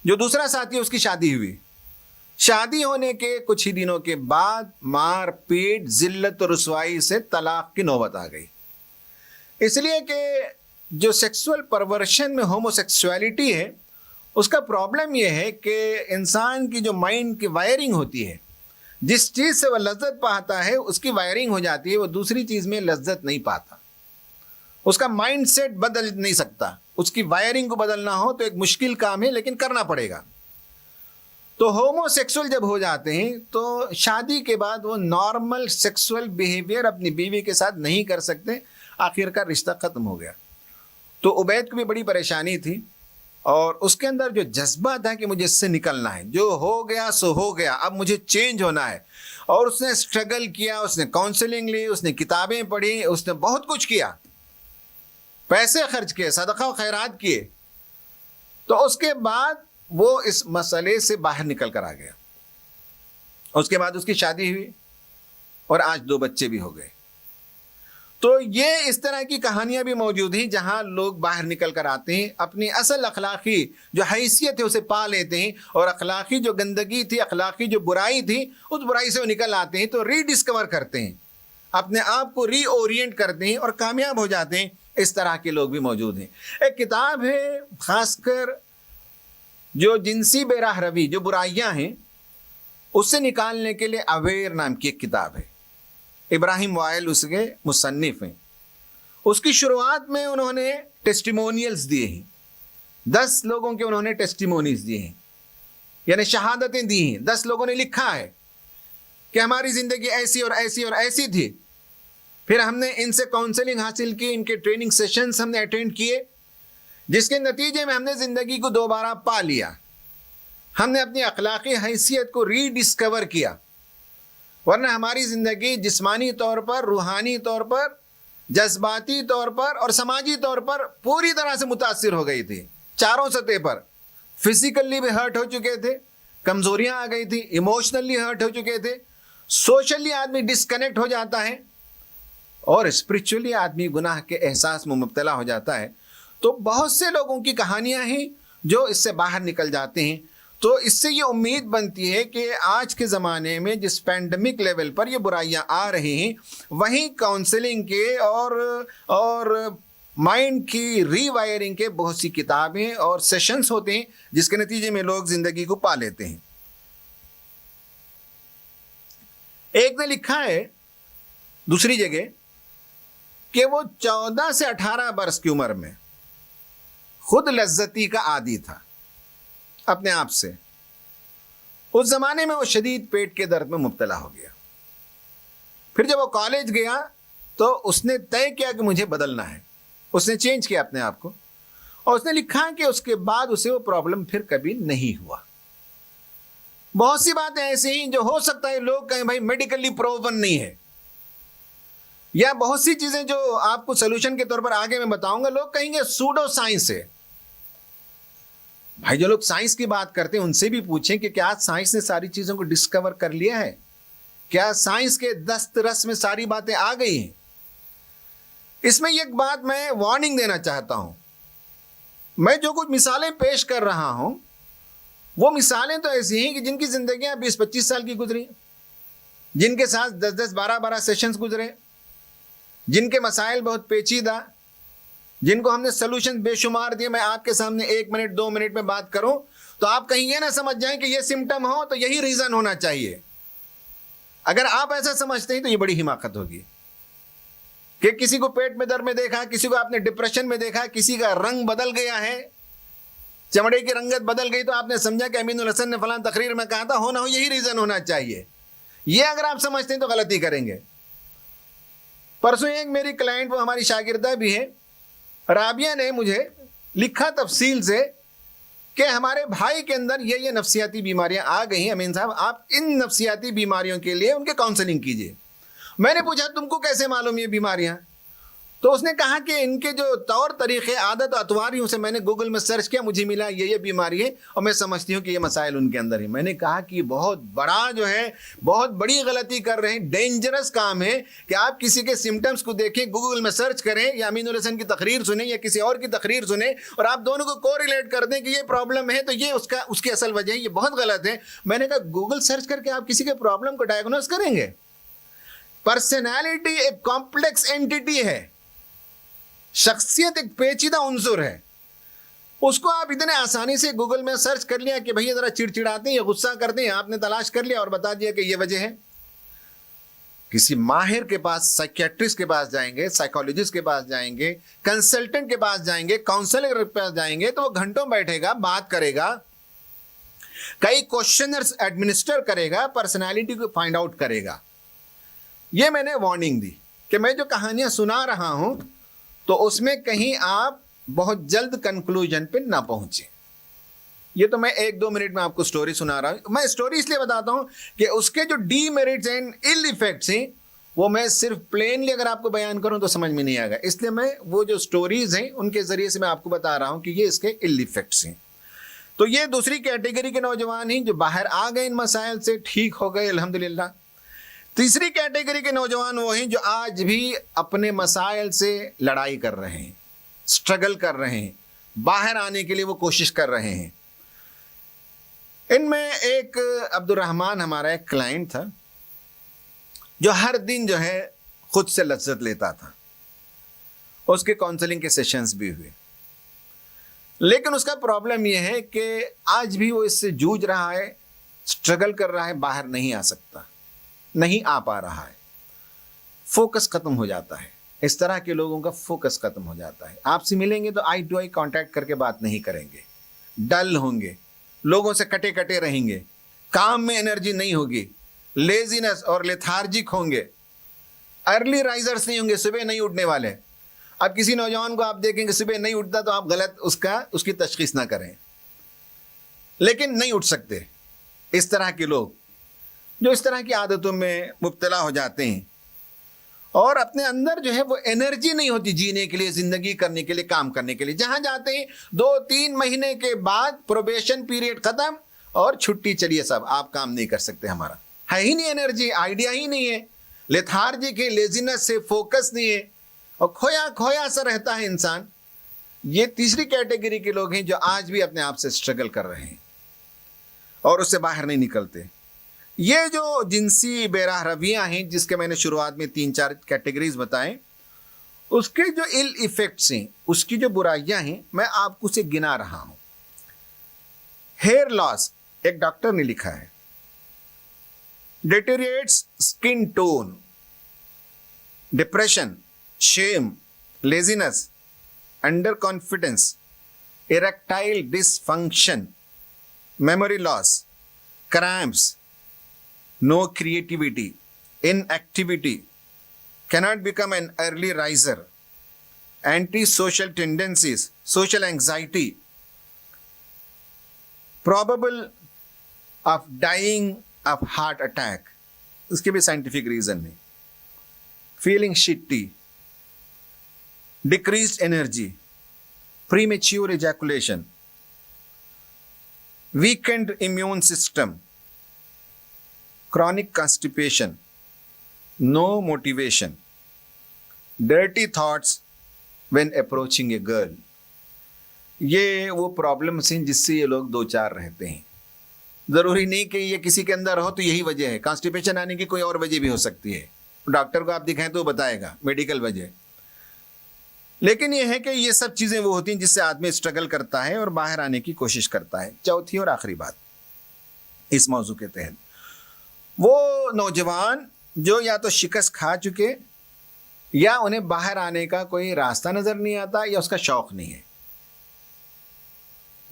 جو دوسرا ساتھی، اس کی شادی ہوئی۔ شادی ہونے کے کچھ ہی دنوں کے بعد مار پیٹ، ذلت و رسوائی سے طلاق کی نوبت آ گئی۔ اس لیے کہ جو سیکسول پرورشن میں ہومو سیکسولیٹی ہے، اس کا پرابلم یہ ہے کہ انسان کی جو مائنڈ کی وائرنگ ہوتی ہے، جس چیز سے وہ لذت پاتا ہے اس کی وائرنگ ہو جاتی ہے، وہ دوسری چیز میں لذت نہیں پاتا۔ اس کا مائنڈ سیٹ بدل نہیں سکتا، اس کی وائرنگ کو بدلنا ہو تو ایک مشکل کام ہے، لیکن کرنا پڑے گا۔ تو ہومو سیکسول جب ہو جاتے ہیں تو شادی کے بعد وہ نارمل سیکسول بیہیویئر اپنی بیوی کے ساتھ نہیں کر سکتے، آخر کا رشتہ ختم ہو گیا۔ تو عبید کو بھی بڑی پریشانی تھی، اور اس کے اندر جو جذبہ تھا کہ مجھے اس سے نکلنا ہے، جو ہو گیا سو ہو گیا، اب مجھے چینج ہونا ہے۔ اور اس نے اسٹرگل کیا، اس نے کاؤنسلنگ لی، اس نے کتابیں پڑھی، اس نے بہت کچھ کیا، پیسے خرچ کیے، صدقہ و خیرات کیے۔ تو اس کے بعد وہ اس مسئلے سے باہر نکل کر آ گیا۔ اس کے بعد اس کی شادی ہوئی اور آج 2 بچے بھی ہو گئے۔ تو یہ اس طرح کی کہانیاں بھی موجود ہیں جہاں لوگ باہر نکل کر آتے ہیں، اپنی اصل اخلاقی جو حیثیت ہے اسے پا لیتے ہیں، اور اخلاقی جو گندگی تھی، اخلاقی جو برائی تھی، اس برائی سے وہ نکل آتے ہیں، تو ری ڈسکور کرتے ہیں، اپنے آپ کو ری اورینٹ کرتے ہیں اور کامیاب ہو جاتے ہیں۔ اس طرح کے لوگ بھی موجود ہیں۔ ایک کتاب ہے خاص کر جو جنسی بے راہ روی، جو برائیاں ہیں، اس سے نکالنے کے لیے اویر نام کی ایک کتاب ہے۔ ابراہیم وائل اس کے مصنف ہیں۔ اس کی شروعات میں انہوں نے ٹیسٹیمونیلز دیے ہیں، 10 لوگوں کے انہوں نے ٹیسٹیمونیز دیے ہیں، یعنی شہادتیں دی ہیں، 10 لوگوں نے لکھا ہے کہ ہماری زندگی ایسی اور ایسی اور ایسی تھی. پھر ہم نے ان سے کاؤنسلنگ حاصل کی, ان کے ٹریننگ سیشنز ہم نے اٹینڈ کیے, جس کے نتیجے میں ہم نے زندگی کو دوبارہ پا لیا. ہم نے اپنی اخلاقی حیثیت کو ری ڈسکور کیا, ورنہ ہماری زندگی جسمانی طور پر, روحانی طور پر, جذباتی طور پر اور سماجی طور پر پوری طرح سے متاثر ہو گئی تھی. چاروں سطح پر فزیکلی بھی ہرٹ ہو چکے تھے, کمزوریاں آ گئی تھی, ایموشنلی ہرٹ ہو چکے تھے, سوشلی آدمی ڈسکنیکٹ ہو جاتا ہے, اور اسپرچولی آدمی گناہ کے احساس میں مبتلا ہو جاتا ہے. تو بہت سے لوگوں کی کہانیاں ہیں جو اس سے باہر نکل جاتے ہیں. تو اس سے یہ امید بنتی ہے کہ آج کے زمانے میں جس پینڈیمک لیول پر یہ برائیاں آ رہی ہیں, وہیں کاؤنسلنگ کے اور مائنڈ کی ری وائرنگ کے بہت سی کتابیں اور سیشنز ہوتے ہیں, جس کے نتیجے میں لوگ زندگی کو پا لیتے ہیں. ایک نے لکھا ہے دوسری جگہ کہ وہ 14 سے 18 برس کی عمر میں خود لذتی کا عادی تھا اپنے آپ سے. اس زمانے میں وہ شدید پیٹ کے درد میں مبتلا ہو گیا. پھر جب وہ کالج گیا تو اس نے طے کیا کہ مجھے بدلنا ہے. اس نے چینج کیا اپنے آپ کو, اور اس نے لکھا کہ اس کے بعد اسے وہ پرابلم پھر کبھی نہیں ہوا. بہت سی باتیں ایسی ہیں جو ہو سکتا ہے لوگ کہیں بھائی میڈیکلی پروون نہیں ہے, یا بہت سی چیزیں جو آپ کو سولوشن کے طور پر آگے میں بتاؤں گا, لوگ کہیں گے سوڈو سائنس ہے. بھائی جو لوگ سائنس کی بات کرتے ہیں ان سے بھی پوچھیں کہ کیا سائنس نے ساری چیزوں کو ڈسکور کر لیا ہے؟ کیا سائنس کے دست رس میں ساری باتیں آ گئی ہیں؟ اس میں ایک بات میں وارننگ دینا چاہتا ہوں. میں جو کچھ مثالیں پیش کر رہا ہوں وہ مثالیں تو ایسی ہیں کہ جن کی زندگیاں 20-25 سال کی گزری, جن کے ساتھ 10-10, 12-12 سیشنز گزرے, جن کے مسائل بہت پیچیدہ, جن کو ہم نے سلوشن بے شمار دیے. میں آپ کے سامنے 1 منٹ 2 منٹ میں بات کروں تو آپ کہیں یہ نہ سمجھ جائیں کہ یہ سمٹم ہو تو یہی ریزن ہونا چاہیے. اگر آپ ایسا سمجھتے ہیں تو یہ بڑی حماقت ہوگی کہ کسی کو پیٹ میں درد میں دیکھا, کسی کو آپ نے ڈپریشن میں دیکھا, کسی کا رنگ بدل گیا ہے, چمڑے کی رنگت بدل گئی, تو آپ نے سمجھا کہ امین الحسن نے فلاں تقریر میں کہا تھا, ہو نہ ہو یہی ریزن ہونا چاہیے. یہ اگر آپ سمجھتے ہیں تو غلطی کریں گے. پرسوں ایک میری کلائنٹ, وہ ہماری شاگردہ بھی ہے, رابعہ نے مجھے لکھا تفصیل سے کہ ہمارے بھائی کے اندر یہ نفسیاتی بیماریاں آ گئی ہیں, امین صاحب آپ ان نفسیاتی بیماریوں کے لیے ان کے کاؤنسلنگ کیجیے. میں نے پوچھا تم کو کیسے معلوم یہ بیماریاں؟ تو اس نے کہا کہ ان کے جو طور طریقے, عادت و اطواریوں سے میں نے گوگل میں سرچ کیا, مجھے ملا یہ بیماری ہے, اور میں سمجھتی ہوں کہ یہ مسائل ان کے اندر ہیں. میں نے کہا کہ یہ بہت بڑا جو ہے, بہت بڑی غلطی کر رہے ہیں, ڈینجرس کام ہے کہ آپ کسی کے سمٹمز کو دیکھیں, گوگل میں سرچ کریں, یا امین الحسن کی تقریر سنیں یا کسی اور کی تقریر سنیں, اور آپ دونوں کو کوریلیٹ کر دیں کہ یہ پرابلم ہے تو یہ اس کی اصل وجہ ہے. یہ بہت غلط ہے. میں نے کہا گوگل سرچ کر کے آپ کسی کے پرابلم کو ڈائگنوز کریں گے؟ پرسنالٹی ایک کمپلیکس اینٹیٹی ہے, شخصیت ایک پیچیدہ عنصر ہے. اس کو آپ اتنے آسانی سے گوگل میں سرچ کر لیا کہ بھئی ذرا چڑچڑاتے ہیں یا غصہ کرتے ہیں, آپ نے تلاش کر لیا اور بتا دیا کہ یہ وجہ ہے. کسی ماہر کے پاس, سائیکیٹرسٹ کے پاس جائیں گے, سائیکالوجسٹ کے پاس جائیں گے, کنسلٹنٹ کے پاس جائیں گے, کاؤنسلر کے پاس جائیں گے, تو وہ گھنٹوں بیٹھے گا, بات کرے گا, کئی کوشچنرز ایڈمنسٹر کرے گا, پرسنالٹی کو فائنڈ آؤٹ کرے گا. یہ میں نے وارننگ دی کہ میں جو کہانیاں سنا رہا ہوں تو اس میں کہیں آپ بہت جلد کنکلوژن پہ نہ پہنچیں. یہ تو میں 1-2 منٹ میں آپ کو سٹوری سنا رہا ہوں. میں سٹوری اس لیے بتاتا ہوں کہ اس کے جو ڈی میرٹس ہیں, ایل ایفیکٹس ہیں, وہ میں صرف پلینلی اگر آپ کو بیان کروں تو سمجھ میں نہیں آئے گا. اس لیے میں وہ جو سٹوریز ہیں ان کے ذریعے سے میں آپ کو بتا رہا ہوں کہ یہ اس کے ایل ایفیکٹس ہیں. تو یہ دوسری کیٹیگری کے نوجوان ہیں جو باہر آ گئے ان مسائل سے, ٹھیک ہو گئے الحمدللہ. تیسری کیٹیگری کے نوجوان وہ ہیں جو آج بھی اپنے مسائل سے لڑائی کر رہے ہیں, سٹرگل کر رہے ہیں, باہر آنے کے لیے وہ کوشش کر رہے ہیں. ان میں ایک عبد الرحمان ہمارا ایک کلائنٹ تھا جو ہر دن جو ہے خود سے لذت لیتا تھا. اس کے کاؤنسلنگ کے سیشنز بھی ہوئے, لیکن اس کا پرابلم یہ ہے کہ آج بھی وہ اس سے جوجھ رہا ہے, سٹرگل کر رہا ہے, باہر نہیں آ سکتا, نہیں آ پا رہا ہے. فوکس ختم ہو جاتا ہے. اس طرح کے لوگوں کا فوکس ختم ہو جاتا ہے. آپ سے ملیں گے تو آئی ٹو آئی کانٹیکٹ کر کے بات نہیں کریں گے, ڈل ہوں گے, لوگوں سے کٹے کٹے رہیں گے, کام میں انرجی نہیں ہوگی, لیزینس اور لیتھارجک ہوں گے, ارلی رائزرس نہیں ہوں گے, صبح نہیں اٹھنے والے. اب کسی نوجوان کو آپ دیکھیں کہ صبح نہیں اٹھتا تو آپ غلط اس کی تشخیص نہ کریں, لیکن نہیں اٹھ سکتے. اس طرح کے لوگ جو اس طرح کی عادتوں میں مبتلا ہو جاتے ہیں اور اپنے اندر جو ہے وہ انرجی نہیں ہوتی جینے کے لیے, زندگی کرنے کے لیے, کام کرنے کے لیے. جہاں جاتے ہیں 2-3 مہینے کے بعد پروبیشن پیریڈ ختم اور چھٹی, چلیے صاحب آپ کام نہیں کر سکتے, ہمارا ہے ہی نہیں انرجی, آئیڈیا ہی نہیں ہے, لیتھارجک ہے, لیزینس سے فوکس نہیں ہے اور کھویا سا رہتا ہے انسان. یہ تیسری کیٹیگری کے لوگ ہیں جو آج بھی اپنے آپ سے اسٹرگل کر رہے ہیں اور اس سے باہر نہیں نکلتے. یہ جو جنسی بے راہ رویاں ہیں جس کے میں نے شروعات میں 3-4 کیٹیگریز بتائیں, اس کے جو ایل ایفیکٹس ہیں, اس کی جو برائیاں ہیں, میں آپ کو اسے گنا رہا ہوں. ہیئر لاس, ایک ڈاکٹر نے لکھا ہے, deteriorates skin tone, depression, shame, laziness, under confidence, erectile dysfunction, memory loss, cramps, no creativity, inactivity, cannot become an early riser, anti-social tendencies, social anxiety, probable of dying of heart attack. اس کے بھی scientific reason ہے. Feeling shitty, decreased energy, premature ejaculation, weakened immune system, chronic constipation, no motivation, dirty thoughts when approaching a girl. یہ وہ problems ہیں جس سے یہ لوگ 2-4 رہتے ہیں. ضروری نہیں کہ یہ کسی کے اندر ہو تو یہی وجہ ہے. کانسٹیپیشن آنے کی کوئی اور وجہ بھی ہو سکتی ہے, ڈاکٹر کو آپ دکھائیں تو وہ بتائے گا میڈیکل وجہ. لیکن یہ ہے کہ یہ سب چیزیں وہ ہوتی ہیں جس سے آدمی اسٹرگل کرتا ہے اور باہر آنے کی کوشش کرتا ہے. چوتھی اور آخری بات اس موضوع کے تحت, وہ نوجوان جو یا تو شکست کھا چکے یا انہیں باہر آنے کا کوئی راستہ نظر نہیں آتا یا اس کا شوق نہیں ہے,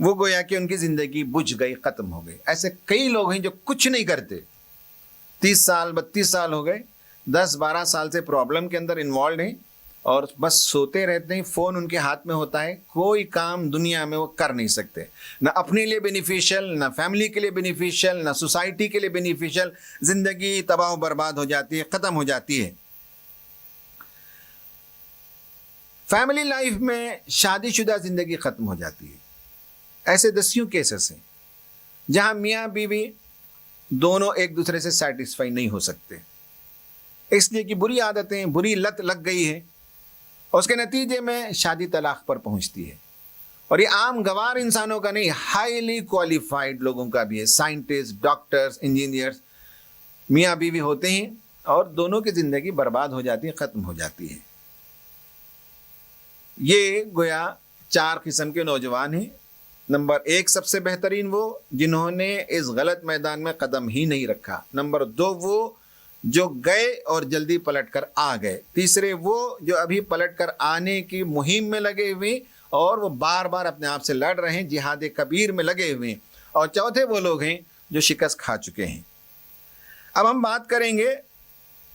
وہ گویا کہ ان کی زندگی بجھ گئی, ختم ہو گئی. ایسے کئی لوگ ہیں جو کچھ نہیں کرتے, 30 سال 32 سال ہو گئے, 10-12 سال سے پرابلم کے اندر انوالوڈ ہیں اور بس سوتے رہتے ہیں, فون ان کے ہاتھ میں ہوتا ہے, کوئی کام دنیا میں وہ کر نہیں سکتے, نہ اپنے لیے بینیفیشل, نہ فیملی کے لیے بینیفیشل, نہ سوسائٹی کے لیے بینیفیشل. زندگی تباہ و برباد ہو جاتی ہے, ختم ہو جاتی ہے. فیملی لائف میں شادی شدہ زندگی ختم ہو جاتی ہے. ایسے دسیوں کیسز ہیں جہاں میاں بیوی دونوں ایک دوسرے سے سیٹسفائی نہیں ہو سکتے, اس لیے کہ بری عادتیں, بری لت لگ گئی ہے اور اس کے نتیجے میں شادی طلاق پر پہنچتی ہے. اور یہ عام گوار انسانوں کا نہیں, ہائیلی کوالیفائڈ لوگوں کا بھی ہے. سائنٹسٹ, ڈاکٹرز, انجینئرز میاں بیوی ہوتے ہیں اور دونوں کی زندگی برباد ہو جاتی ہے, ختم ہو جاتی ہے. یہ گویا 4 قسم کے نوجوان ہیں. نمبر 1 سب سے بہترین وہ جنہوں نے اس غلط میدان میں قدم ہی نہیں رکھا. نمبر 2 وہ جو گئے اور جلدی پلٹ کر آ گئے. تیسرے وہ جو ابھی پلٹ کر آنے کی مہم میں لگے ہوئے اور وہ بار بار اپنے آپ سے لڑ رہے ہیں, جہاد کبیر میں لگے ہوئے. اور چوتھے وہ لوگ ہیں جو شکست کھا چکے ہیں. اب ہم بات کریں گے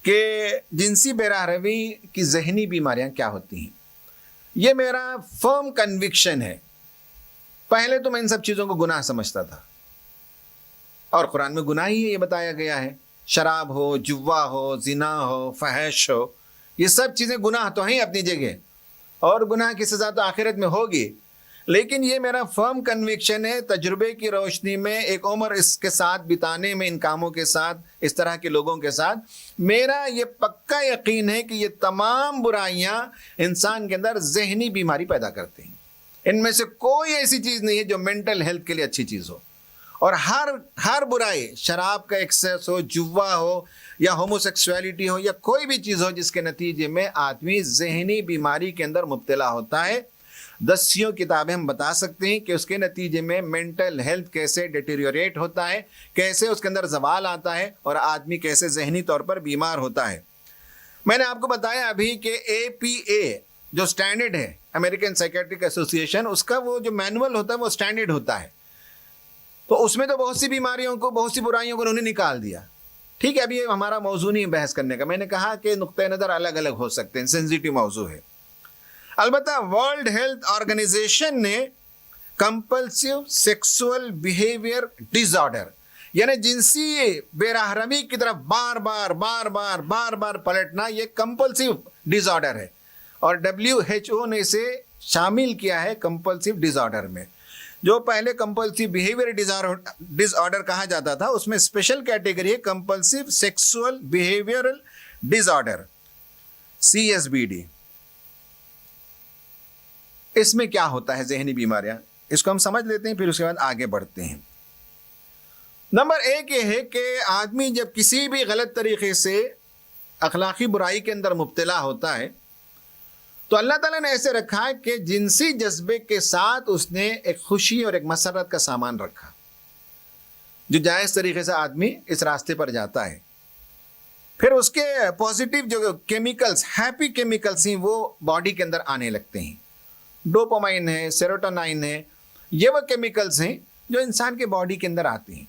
کہ جنسی بے راہ روی کی ذہنی بیماریاں کیا ہوتی ہیں. یہ میرا فرم کنوکشن ہے. پہلے تو میں ان سب چیزوں کو گناہ سمجھتا تھا اور قرآن میں گناہ ہی ہے, یہ بتایا گیا ہے. شراب ہو, جوا ہو, زنا ہو, فحش ہو, یہ سب چیزیں گناہ تو ہیں اپنی جگہ اور گناہ کی سزا تو آخرت میں ہوگی. لیکن یہ میرا فرم کنوکشن ہے, تجربے کی روشنی میں ایک عمر اس کے ساتھ بتانے میں, ان کاموں کے ساتھ, اس طرح کے لوگوں کے ساتھ, میرا یہ پکا یقین ہے کہ یہ تمام برائیاں انسان کے اندر ذہنی بیماری پیدا کرتی ہیں. ان میں سے کوئی ایسی چیز نہیں ہے جو مینٹل ہیلتھ کے لیے اچھی چیز ہو. اور ہر برائی, شراب کا ایکسیس ہو, جوا ہو یا ہومو سیکسولیٹی ہو یا کوئی بھی چیز ہو جس کے نتیجے میں آدمی ذہنی بیماری کے اندر مبتلا ہوتا ہے, 10 کتابیں ہم بتا سکتے ہیں کہ اس کے نتیجے میں مینٹل ہیلتھ کیسے ڈیٹیریوریٹ ہوتا ہے, کیسے اس کے اندر زوال آتا ہے اور آدمی کیسے ذہنی طور پر بیمار ہوتا ہے. میں نے آپ کو بتایا ابھی کہ APA جو سٹینڈرڈ ہے, امریکن سائیکیٹرک ایسوسی ایشن, اس کا وہ جو مینول ہوتا ہے وہ سٹینڈرڈ ہوتا ہے. تو اس میں تو بہت سی بیماریوں کو, بہت سی برائیوں کو انہوں نے نکال دیا ٹھیک ہے, ابھی یہ ہمارا موضوع نہیں بحث کرنے کا. میں نے کہا کہ نقطۂ نظر الگ الگ ہو سکتے ہیں, سینسیٹیو موضوع ہے. البتہ ورلڈ ہیلتھ آرگنائزیشن نے کمپلسیو سیکسول بیہیویئر ڈس آرڈر, یعنی جنسی بے راہ روی کی طرف بار بار پلٹنا, یہ کمپلسیو ڈس آرڈر ہے, اور WHO نے اسے شامل کیا ہے کمپلسیو ڈس آرڈر میں. جو پہلے کمپلسیو بیہیویئر ڈس آرڈر کہا جاتا تھا, اس میں اسپیشل کیٹیگری ہے کمپلسیو سیکسول بیہیویئرل ڈس آرڈر, CSBD. اس میں کیا ہوتا ہے ذہنی بیماریاں, اس کو ہم سمجھ لیتے ہیں, پھر اس کے بعد آگے بڑھتے ہیں. نمبر 1 یہ ہے کہ آدمی جب کسی بھی غلط طریقے سے اخلاقی برائی کے اندر مبتلا ہوتا ہے تو اللہ تعالیٰ نے ایسے رکھا ہے کہ جنسی جذبے کے ساتھ اس نے ایک خوشی اور ایک مسرت کا سامان رکھا, جو جائز طریقے سے آدمی اس راستے پر جاتا ہے. پھر اس کے پازیٹیو جو کیمیکلز, ہیپی کیمیکلز ہیں, وہ باڈی کے اندر آنے لگتے ہیں. ڈوپامائن ہے, سیروٹونائن ہے, یہ وہ کیمیکلز ہیں جو انسان کے باڈی کے اندر آتے ہیں.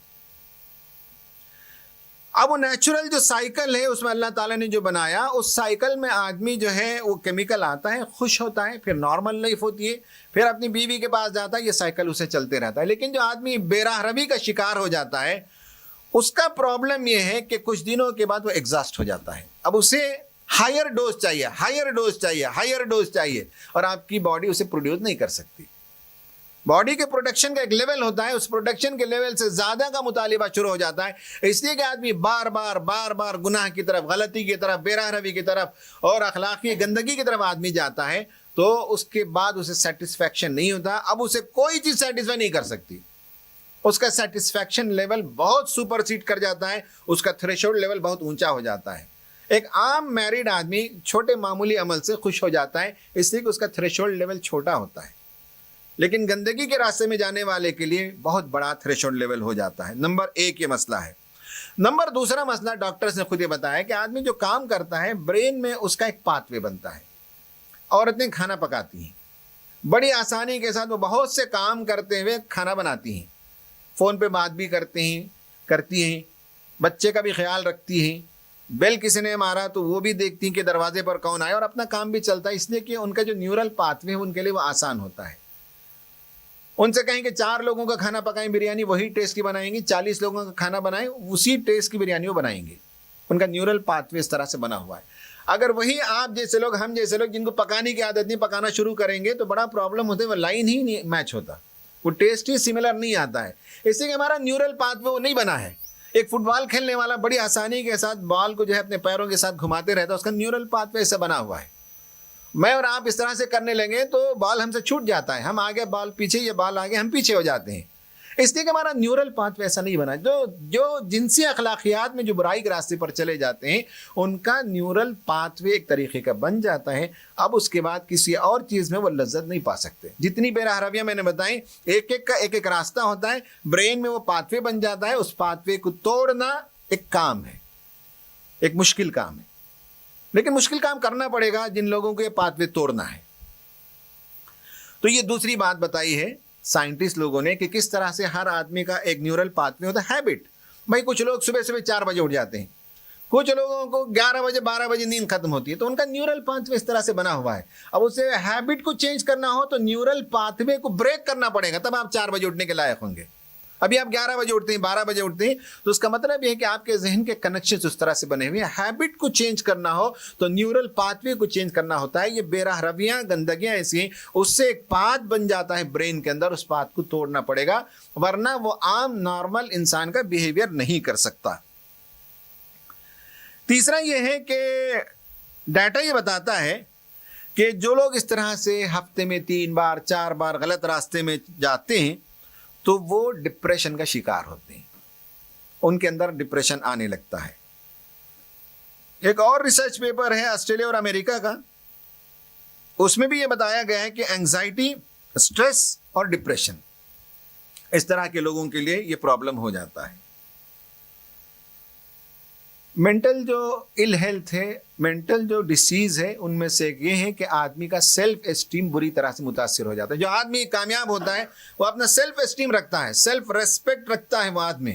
اب وہ نیچرل جو سائیکل ہے اس میں اللہ تعالیٰ نے جو بنایا, اس سائیکل میں آدمی جو ہے وہ کیمیکل آتا ہے, خوش ہوتا ہے, پھر نارمل لائف ہوتی ہے, پھر اپنی بیوی کے پاس جاتا ہے, یہ سائیکل اسے چلتے رہتا ہے. لیکن جو آدمی بے راہ روی کا شکار ہو جاتا ہے, اس کا پرابلم یہ ہے کہ کچھ دنوں کے بعد وہ ایگزاسٹ ہو جاتا ہے. اب اسے ہائر ڈوز چاہیے, ہائر ڈوز چاہیے, ہائر ڈوز چاہیے, اور آپ کی باڈی اسے پروڈیوس نہیں کر سکتی. باڈی کے پروڈکشن کا ایک لیول ہوتا ہے, اس پروڈکشن کے لیول سے زیادہ کا مطالبہ شروع ہو جاتا ہے. اس لیے کہ آدمی بار بار گناہ کی طرف, غلطی کی طرف, بے راہ روی کی طرف اور اخلاقی گندگی کی طرف آدمی جاتا ہے, تو اس کے بعد اسے سیٹسفیکشن نہیں ہوتا. اب اسے کوئی چیز سیٹسفائی نہیں کر سکتی, اس کا سیٹسفیکشن لیول بہت سپر سیڈ کر جاتا ہے, اس کا تھریشولڈ لیول بہت اونچا ہو جاتا ہے. ایک عام میریڈ آدمی چھوٹے معمولی عمل سے خوش ہو جاتا ہے, اس لیے کہ اس کا تھریشولڈ لیول چھوٹا ہوتا ہے. لیکن گندگی کے راستے میں جانے والے کے لیے بہت بڑا تھریشولڈ لیول ہو جاتا ہے. نمبر 1 یہ مسئلہ ہے. نمبر 2 مسئلہ ڈاکٹرز نے خود یہ بتایا کہ آدمی جو کام کرتا ہے, برین میں اس کا ایک پاتھ وے بنتا ہے. عورتیں کھانا پکاتی ہیں, بڑی آسانی کے ساتھ وہ بہت سے کام کرتے ہوئے کھانا بناتی ہیں, فون پہ بات بھی کرتی ہیں, بچے کا بھی خیال رکھتی ہیں, بیل کسی نے مارا تو وہ بھی دیکھتی ہیں کہ دروازے پر کون آئے, اور اپنا کام بھی چلتا ہے. اس لیے کہ ان کا جو نیورل پاتھ وے ہے ان کے لیے وہ آسان ہوتا ہے. ان سے کہیں کہ 4 لوگوں کا کھانا پکائیں بریانی, وہی ٹیسٹ کی بنائیں گے. 40 لوگوں کا کھانا بنائیں, اسی ٹیسٹ کی بریانی وہ بنائیں گے. ان کا نیورل پاتھ وے اس طرح سے بنا ہوا ہے. اگر وہی آپ جیسے لوگ, ہم جیسے لوگ جن کو پکانے کی عادت نہیں, پکانا شروع کریں گے تو بڑا پرابلم ہوتا ہے, وہ لائن ہی نہیں میچ ہوتا, وہ ٹیسٹ ہی سملر نہیں آتا ہے. اس لیے کہ ہمارا نیورل پاتھ وے وہ نہیں بنا ہے. ایک فٹ بال کھیلنے والا بڑی آسانی کے ساتھ بال کو جو ہے اپنے پیروں کے ساتھ گھماتے رہتا ہے, اس کا نیورل پاتھ وے ایسا بنا ہوا ہے. میں اور آپ اس طرح سے کرنے لگے تو بال ہم سے چھوٹ جاتا ہے, ہم آگے بال پیچھے, یہ بال آگے ہم پیچھے ہو جاتے ہیں. اس لیے کہ ہمارا نیورل پاتھ وے ایسا نہیں بنا. جو جنسی اخلاقیات میں جو برائی کے راستے پر چلے جاتے ہیں, ان کا نیورل پاتھ وے ایک طریقے کا بن جاتا ہے. اب اس کے بعد کسی اور چیز میں وہ لذت نہیں پا سکتے. جتنی بے راہ رویاں میں نے بتائیں, ایک ایک کا ایک راستہ ہوتا ہے, برین میں وہ پاتھ وے بن جاتا ہے. اس پاتھ وے کو توڑنا ایک کام ہے, ایک مشکل کام ہے, لیکن مشکل کام کرنا پڑے گا جن لوگوں کو یہ پاتھ وے توڑنا ہے. تو یہ دوسری بات بتائی ہے سائنٹسٹ لوگوں نے کہ کس طرح سے ہر آدمی کا ایک نیورل پاتھ وے ہوتا ہے. ہیبٹ, بھائی کچھ لوگ صبح 4 بجے اٹھ جاتے ہیں, کچھ لوگوں کو 11 بجے 12 بجے نیند ختم ہوتی ہے, تو ان کا نیورل پاتھ وے اس طرح سے بنا ہوا ہے. اب اسے ہیبٹ کو چینج کرنا ہو تو نیورل پاتھ وے کو بریک کرنا پڑے گا, تب آپ 4 بجے اٹھنے کے لائق ہوں گے. ابھی آپ 11 بجے اٹھتے ہیں, 12 بجے اٹھتے ہیں, تو اس کا مطلب یہ ہے کہ آپ کے ذہن کے کنیکشن اس طرح سے بنے ہوئے ہیں. ہیبٹ کو چینج کرنا ہو تو نیورل پاتھ وے کو چینج کرنا ہوتا ہے. یہ بے راہ رویاں, گندگیاں ایسی ہیں, اس سے ایک پاتھ بن جاتا ہے برین کے اندر, اس پاتھ کو توڑنا پڑے گا, ورنہ وہ عام نارمل انسان کا بیہیویئر نہیں کر سکتا. تیسرا یہ ہے کہ ڈیٹا یہ بتاتا ہے کہ جو لوگ اس طرح سے ہفتے میں 3 بار 4 بار غلط راستے میں جاتے ہیں تو وہ ڈپریشن کا شکار ہوتے ہیں, ان کے اندر ڈپریشن آنے لگتا ہے. ایک اور ریسرچ پیپر ہے آسٹریلیا اور امریکہ کا, اس میں بھی یہ بتایا گیا ہے کہ اینگزائٹی, اسٹریس اور ڈپریشن, اس طرح کے لوگوں کے لیے یہ پرابلم ہو جاتا ہے. مینٹل جو ال ہیلتھ ہے, مینٹل جو ڈیسیز ہے, ان میں سے ایک یہ ہے کہ آدمی کا سیلف اسٹیم بری طرح سے متاثر ہو جاتا ہے. جو آدمی کامیاب ہوتا ہے وہ اپنا سیلف اسٹیم رکھتا ہے, سیلف ریسپیکٹ رکھتا ہے وہ آدمی,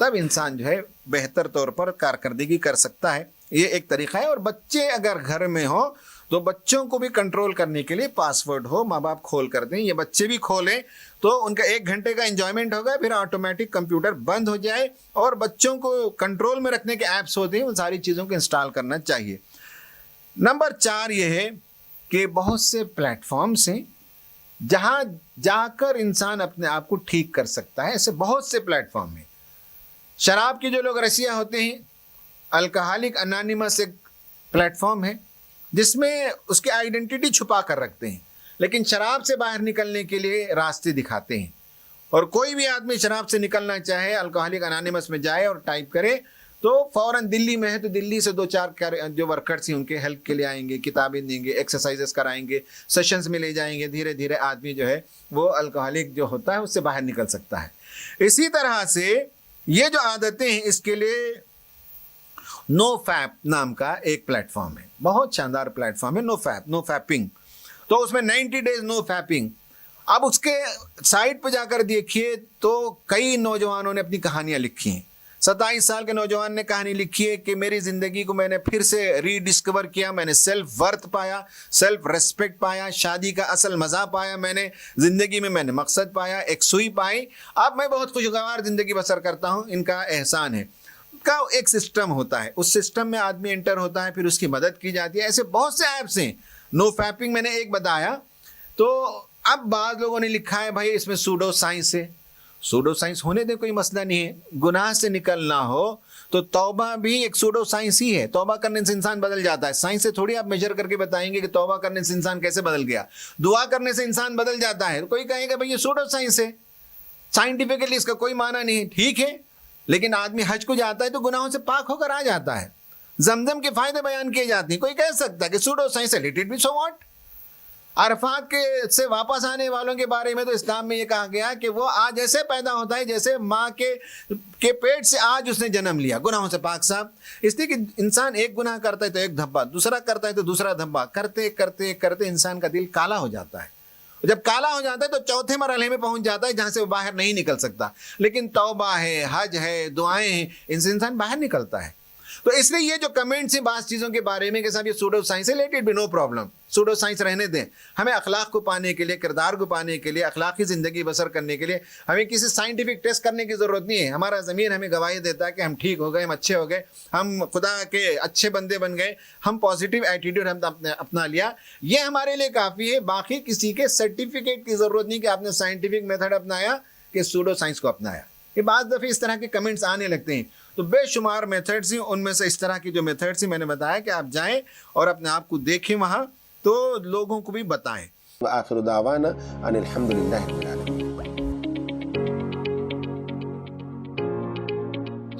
تب انسان جو ہے بہتر طور پر کارکردگی کر سکتا ہے. یہ ایک طریقہ ہے. اور بچے اگر گھر میں ہوں تو بچوں کو بھی کنٹرول کرنے کے لیے پاس ورڈ ہو, ماں باپ کھول کر دیں, یہ بچے بھی کھولیں تو ان کا 1 گھنٹے کا انجوائمنٹ ہوگا, پھر آٹومیٹک کمپیوٹر بند ہو جائے. اور بچوں کو کنٹرول میں رکھنے کے ایپس ہوتے ہیں, ان ساری چیزوں کو انسٹال کرنا چاہیے. نمبر 4 یہ ہے کہ بہت سے پلیٹ فارمس ہیں جہاں جا کر انسان اپنے آپ کو ٹھیک کر سکتا ہے. ایسے بہت سے پلیٹ فارم ہیں. شراب کے جو لوگ رسیا ہوتے ہیں, الکحالک انانیمس ایک پلیٹ فارم ہے جس میں اس کی آئیڈینٹی چھپا کر رکھتے ہیں, لیکن شراب سے باہر نکلنے کے لیے راستے دکھاتے ہیں. اور کوئی بھی آدمی شراب سے نکلنا چاہے, الکحالک انانیمس میں جائے اور ٹائپ کرے تو فوراً دلی میں ہے تو دلی سے 2-4 جو ورکرز ہیں ان کے ہیلپ کے لیے آئیں گے, کتابیں دیں گے, ایکسرسائزز کرائیں گے, سیشنز میں لے جائیں گے. دھیرے دھیرے آدمی جو ہے وہ الکحالک جو ہوتا ہے اس سے باہر نکل سکتا ہے. اسی طرح سے یہ جو عادتیں ہیں اس کے لیے نو فیپ نام کا ایک پلیٹ فارم ہے, بہت شاندار پلیٹ فارم ہے. نو فیپنگ, تو اس میں 90 days نو فیپنگ. اب اس کے سائٹ پہ جا کر دیکھیے تو کئی نوجوانوں نے اپنی کہانیاں لکھی ہیں. 27 سال کے نوجوان نے کہانی لکھی ہے کہ میری زندگی کو میں نے پھر سے ری ڈسکور کیا, میں نے سیلف ورتھ پایا, سیلف ریسپیکٹ پایا, شادی کا اصل مزہ پایا, میں نے زندگی میں نے مقصد پایا, ایک سوئی پائی, اب میں بہت خوشگوار زندگی بسر کرتا ہوں. ان کا احسان ہے. کا ایک سسٹم ہوتا ہے, اس سسٹم میں آدمی انٹر ہوتا ہے, پھر اس کی مدد کی جاتی ہے. ایسے بہت سے ایپس ہیں. نو فیپنگ میں نے ایک بتایا. تو اب بعض لوگوں نے لکھا ہے بھائی اس میں سوڈو سائنس ہے. سوڈو سائنس ہونے دے, کوئی مسئلہ نہیں ہے. گناہ سے نکلنا ہو تو توبہ بھی ایک سوڈو سائنس ہی ہے. توبہ کرنے سے انسان بدل جاتا ہے. سائنس سے تھوڑی آپ میجر کر کے بتائیں گے کہ توبہ کرنے سے انسان کیسے بدل گیا. دعا کرنے سے انسان بدل جاتا ہے. کوئی کہے گا بھائی یہ سوڈو سائنس ہے, سائنٹیفکلی اس کا کوئی معنی نہیں ہے. ٹھیک ہے, لیکن آدمی حج کو جاتا ہے تو گناہوں سے پاک ہو کر آ جاتا ہے. زمزم کے فائدے بیان کیے جاتے ہیں. کوئی کہہ سکتا ہے کہ سوڈو سائنس ہے, let it be, so what. Arafat کے سے واپس آنے والوں کے بارے میں تو اسلام میں یہ کہا گیا کہ وہ آج ایسے پیدا ہوتا ہے جیسے ماں کے پیٹ سے آج اس نے جنم لیا, گناہوں سے پاک صاحب. اس لیے کہ انسان ایک گناہ کرتا ہے تو ایک دھبا, دوسرا کرتا ہے تو دوسرا دھبا, کرتے کرتے کرتے انسان کا دل کالا ہو جاتا ہے. جب کالا ہو جاتا ہے تو چوتھے مرحلے میں پہنچ جاتا ہے جہاں سے وہ باہر نہیں نکل سکتا. لیکن توبہ ہے, حج ہے, دعائیں ہیں, ان سے انسان باہر نکلتا ہے. تو اس لیے یہ جو کمنٹس ہیں بعض چیزوں کے بارے میں کہ صاحب یہ سوڈو سائنس ہے, let it be, no problem. Pseudo science رہنے دیں. ہمیں اخلاق کو پانے کے لیے, کردار کو پانے کے لیے, اخلاقی زندگی بسر کرنے کے لیے ہمیں کسی سائنٹیفک ٹیسٹ کرنے کی ضرورت نہیں ہے. ہمارا ضمیر ہمیں گواہی دیتا ہے کہ ہم ٹھیک ہو گئے, ہم اچھے ہو گئے, ہم خدا کے اچھے بندے بن گئے, ہم پازیٹیو ایٹیٹیوڈ ہم اپنا لیا. یہ ہمارے لیے کافی ہے. باقی کسی کے سرٹیفکیٹ کی ضرورت نہیں کہ آپ نے سائنٹیفک میتھڈ اپنایا کہ سوڈو سائنس کو اپنایا. یہ بعض دفعہ اس طرح کے کمنٹس آنے لگتے ہیں. تو بے شمار میتھڈس ہیں, ان میں سے اس طرح کی جو میتھڈس ہیں میں نے بتایا کہ آپ جائیں اور اپنے آپ کو دیکھیں وہاں, تو لوگوں کو بھی بتائیں. وآخر دعوانا ان الحمد للہ رب العالمین.